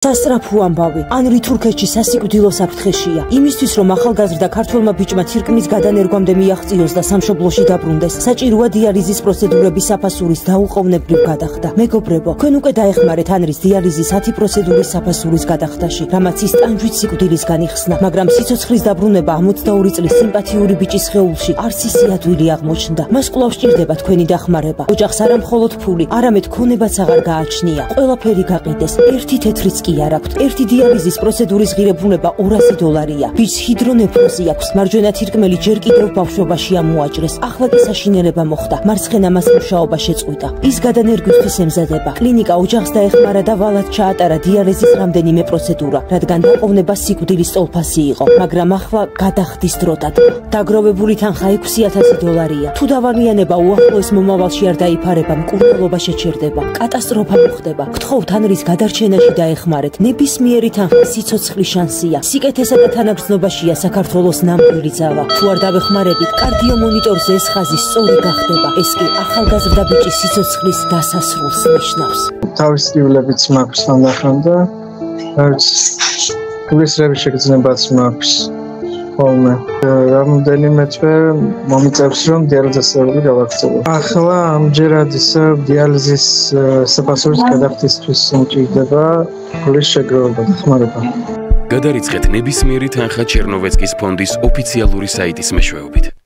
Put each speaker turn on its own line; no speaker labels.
სასწრაფო ამბავი ანრი თურქეთში სასიკვდილო საფრთხეშია. იმისთვის რომ ახალგაზრდა ქართველმა ბიჭმა თირკმლის გადანერგვამდე მიაღწიოს და სამშობლოში დაბრუნდეს, საჭიროა დიალიზის პროცედურების საფასურის დაუყოვნებლივ გადახდა. მეგობრებო, თქვენ უკვე დაეხმარეთ ანრის დიალიზის 10 პროცედურის საფასურის გადახდაში, რამაც ის ტანჯვით სიკვდილისგან იხსნა, მაგრამ სიცოცხლის დაბრუნება 62 წლის სიმპათიური ბიჭის სხეულში არსისი ადვილი აღმოჩნდა. მას კვლავ სჭირდება თქვენი დახმარება. ოჯახს არა მხოლოდ ფული, არამედ ქონებაც აღარ გააჩნია. ყველაფერი გაყიდეს. ერთი თეთრიც არ აქვთ. ერთი დიალიზის პროცედურის ღირებულება $200-ია. ბიჭს ჰიდრონეფროზი აქვს. მარჯვენა თირკმელი ჯერ კიდევ ბავშვობაში ამოაჭრეს. ახლა კი საშინელება მოხდა. მარცხენა მას მუშაობა შეწყვიტა. ის გადანერგვისთვის ემზადება. კლინიკა ოჯახს დაეხმარა და ვალად ჩაატარა დიალიზის რამდენიმე პროცედურა, რადგან დაყოვნება სიკვდილის ტოლფასი იყო. მაგრამ ახლა გადახდის დრო დადგა. დაგროვებული თანხა $6,000-ია. თუ დავალიანება უახლოეს მომავალში არ დაიფარება, მკურნალობა შეჩერდება. კატასტროფა მოხდება. გთხოვთ ანრის გადარჩენაში დაეხმარეთ. ნებისმიერი თანხა სიცოცხლის შანსია. სიკეთესა და თანაგრძნობაშია საქართველოს ნამდვილი ძალა. თუ არ დავეხმარებით, კარდიო მონიტორზე ეს ხაზი სწორი გახდება. ეს კი ახალგაზრდა ბიჭის სიცოცხლის დასასრულს ნიშნავს.
თავის ტიულებიც მაქვს ანდახან და გულისრევი შეგრძნებაც მაქვს. ხოლმე რამდენიმე თვე მომიწევს რომ დიალიზასები გავაქცევო. ახლა ამჯერად ისე დიალიზის საფასურის გადახდისთვის მჭირდება გულის შეგროვება და ხმარება.
გადარიცხეთ ნებისმიერი თანხა ჩერნოვეცკის ფონდის ოფიციალური საიტის მეშვეობით.